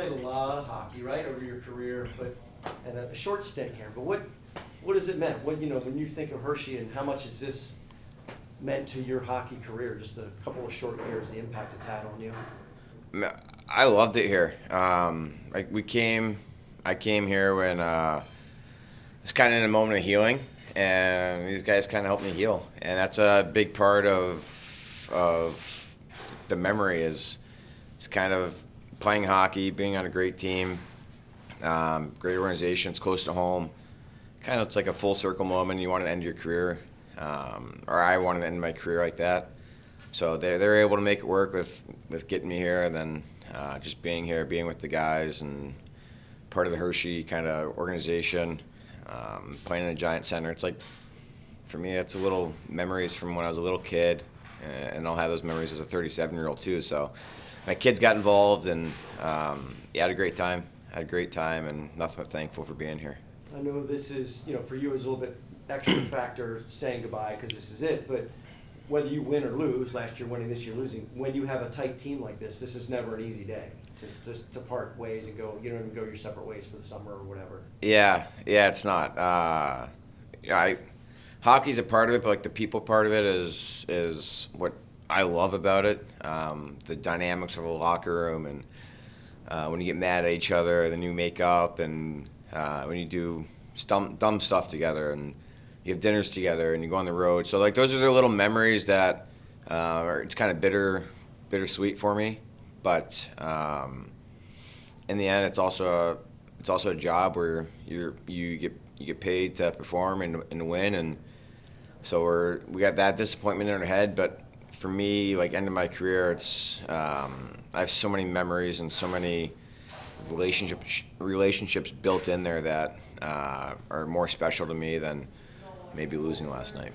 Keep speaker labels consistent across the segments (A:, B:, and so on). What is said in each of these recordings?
A: played a lot of hockey, right, over your career, and a short stint here. But what has it meant? When you think of Hershey, and how much has this meant to your hockey career? Just a couple of short years, the impact it's had on you.
B: I loved it here. I came here when it's kind of in a moment of healing, and these guys kind of helped me heal, and that's a big part of the memory is kind of playing hockey, being on a great team, great organization, it's close to home. Kind of it's like a full circle moment. You want to end your career, or I wanted to end my career like that. So they're able to make it work with getting me here, and then just being here, being with the guys, and part of the Hershey kind of organization, playing in the Giant Center. It's like, for me, it's a little memories from when I was a little kid, and I'll have those memories as a 37-year-old too. So my kids got involved, and I had a great time. And nothing but thankful for being here.
A: I know this is, for you, is a little bit extra factor saying goodbye because this is it, but whether you win or lose, last year winning, this year losing, when you have a tight team like this is never an easy day to part ways and go, go your separate ways for the summer or whatever.
B: Yeah, it's not. Hockey's a part of it, but like the people part of it is what I love about it. The dynamics of a locker room, and when you get mad at each other, then you make up, and when you do dumb stuff together, and you have dinners together, and you go on the road. So like those are the little memories that it's kind of bittersweet for me. But in the end, it's also a job where you get paid to perform and win, and so we got that disappointment in our head. But for me, like end of my career, it's I have so many memories and so many relationships built in there that are more special to me than maybe losing last night.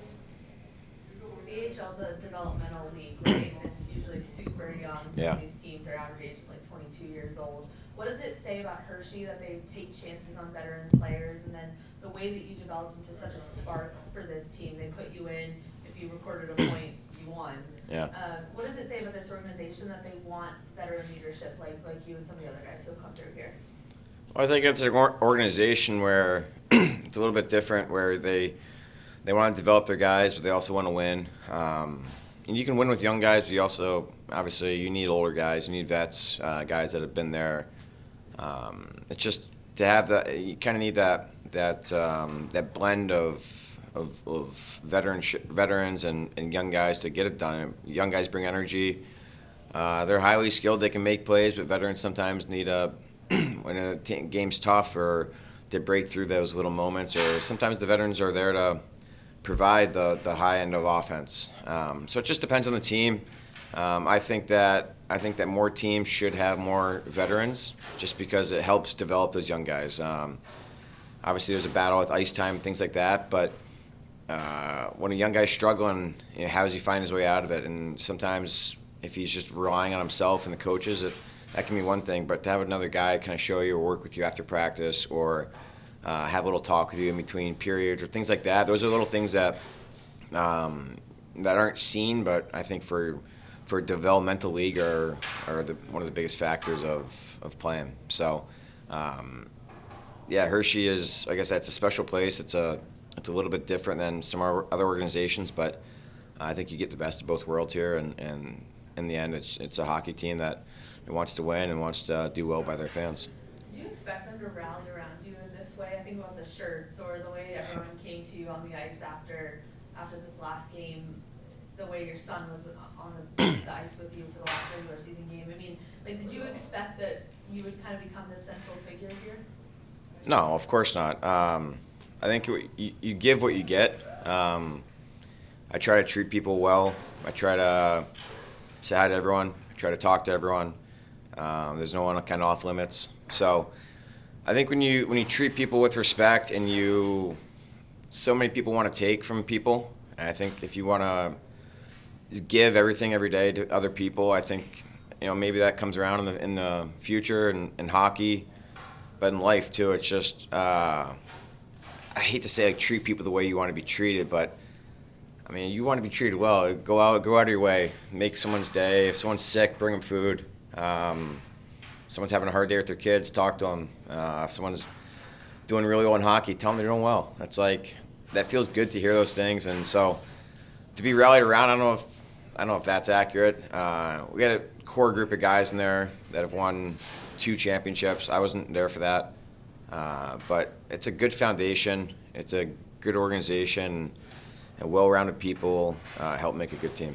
C: The AHL is a developmental league, right? And it's usually super young. Some of these teams, their average age is like 22 years old. What does it say about Hershey that they take chances on veteran players, and then the way that you developed into such a spark for this team? They put you in, if you recorded a point, you won.
B: Yeah.
C: What does it say about this organization that they want veteran leadership like you and some of the other guys who have come through here?
B: Well, I think it's an organization where it's a little bit different, where they want to develop their guys, but they also want to win. And you can win with young guys, but you also, obviously, you need older guys. You need vets, guys that have been there. It's just to have that, you kind of need that blend of veterans and young guys to get it done. Young guys bring energy. They're highly skilled. They can make plays, but veterans sometimes need when a game's tough, or to break through those little moments, or sometimes the veterans are there to provide the high end of offense. So it just depends on the team. I think that more teams should have more veterans, just because it helps develop those young guys. Obviously, there's a battle with ice time and things like that, but when a young guy's struggling, how does he find his way out of it? And sometimes if he's just relying on himself and the coaches, that can be one thing. But to have another guy kind of show you or work with you after practice, or have a little talk with you in between periods or things like that, those are little things that aren't seen, but I think for a developmental league are one of the biggest factors of playing. So Hershey is, I guess that's a special place. It's a little bit different than some other organizations, but I think you get the best of both worlds here, and in the end, it's a hockey team that wants to win and wants to do well by their fans.
C: Do you expect them to rally around you in this way? I think about the shirts, or the way everyone came to you on the ice after this last game, the way your son was on the ice with you for the last regular season game. I mean, like, did you expect that you would kind of become the central figure here?
B: No, of course not. I think you give what you get. I try to treat people well. I try to say hi to everyone. I try to talk to everyone. There's no one kind of off limits. So I think when you treat people with respect, and so many people want to take from people, and I think if you want to give everything every day to other people, I think maybe that comes around in the future in hockey, but in life too. It's just I hate to say treat people the way you want to be treated, but I mean, you want to be treated well. Go out of your way, make someone's day. If someone's sick, bring them food. someone's having a hard day with their kids, talk to them. If someone's doing really well in hockey, tell them they're doing well. That's like, that feels good to hear those things. And so to be rallied around, I don't know if that's accurate. We got a core group of guys in there that have won 2 championships. I wasn't there for that. But it's a good foundation. It's a good organization, and well-rounded people help make a good team.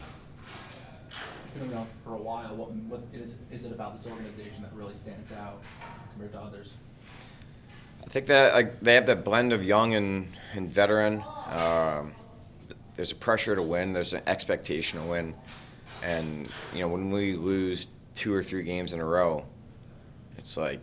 D: You've been around for a while. What is it about this organization that really stands out compared to others?
B: I think that they have that blend of young and veteran. There's a pressure to win. There's an expectation to win. And, when we lose 2 or 3 games in a row, it's like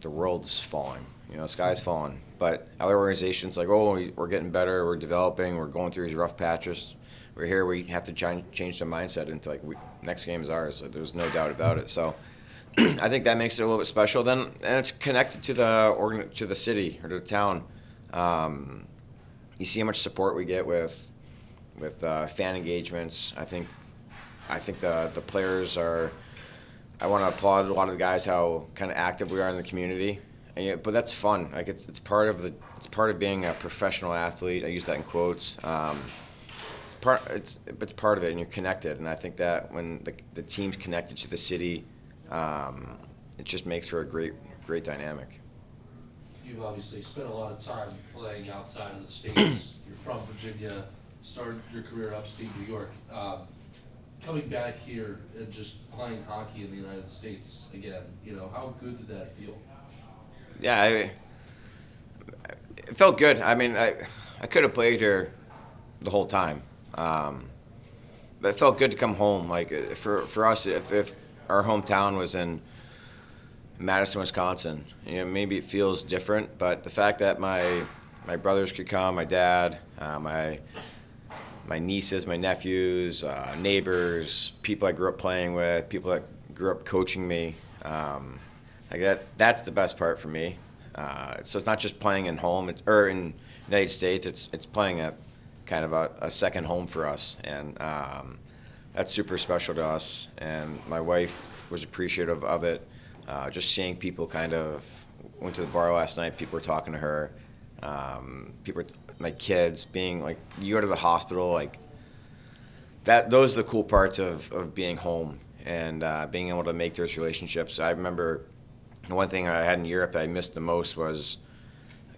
B: the world's falling. The sky's falling. But other organizations like, we're getting better, we're developing, we're going through these rough patches. We're here, we have to change the mindset into like, next game is ours. Like, there's no doubt about it. So I think that makes it a little bit special. And it's connected to the city or to the town. You see how much support we get with fan engagements. I think the players are. I want to applaud a lot of the guys how kind of active we are in the community. But that's fun. Like it's part of being a professional athlete. I use that in quotes. It's part of it, and you're connected. And I think that when the team's connected to the city, it just makes for a great dynamic.
E: You've obviously spent a lot of time playing outside of the states. You're from Virginia, started your career in upstate New York. Coming back here and just playing hockey in the United States again, how good did that feel?
B: Yeah, it felt good. I mean, I could have played here the whole time, but it felt good to come home. Like for us, if our hometown was in Madison, Wisconsin, maybe it feels different. But the fact that my brothers could come, my dad, my nieces, my nephews, neighbors, people I grew up playing with, people that grew up coaching me. That's the best part for me. So it's not just playing in home or in United States. It's playing at kind of a second home for us, and that's super special to us. And my wife was appreciative of it. Just seeing people went to the bar last night. People were talking to her. My kids being like, you go to the hospital, like that. Those are the cool parts of being home and being able to make those relationships. I remember the one thing I had in Europe I missed the most was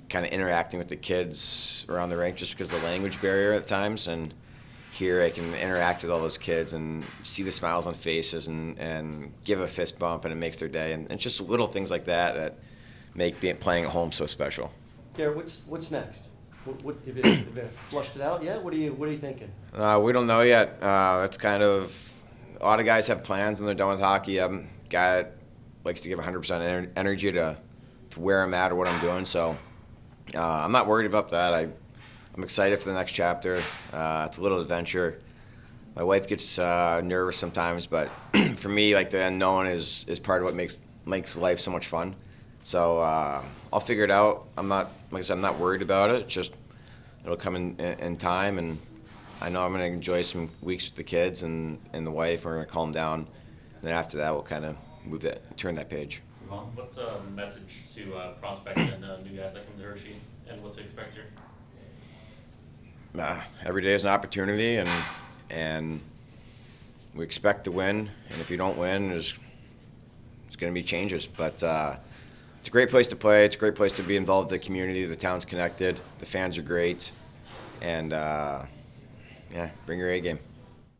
B: kind of interacting with the kids around the rink, just because of the language barrier at times. And here I can interact with all those kids and see the smiles on faces and give a fist bump, and it makes their day. And it's just little things like that make playing at home so special.
A: Garrett, what's next? What have you flushed it out yet? What are you thinking?
B: We don't know yet. It's kind of, a lot of guys have plans when they're done with hockey. I'm a guy that likes to give 100% energy to where I'm at or what I'm doing. So I'm not worried about that. I'm excited for the next chapter. It's a little adventure. My wife gets nervous sometimes, but for me, like, the unknown is part of what makes life so much fun. So I'll figure it out. I'm not worried about it. Just it'll come in time, and I know I'm going to enjoy some weeks with the kids and the wife. We're going to calm down. And then after that, we'll kind of turn that page.
F: What's a message to prospects and new guys that come to Hershey, and what to expect here?
B: Every day is an opportunity, and we expect to win. And if you don't win, there's going to be changes. But it's a great place to play. It's a great place to be involved in the community. The town's connected. The fans are great. And, bring your A game.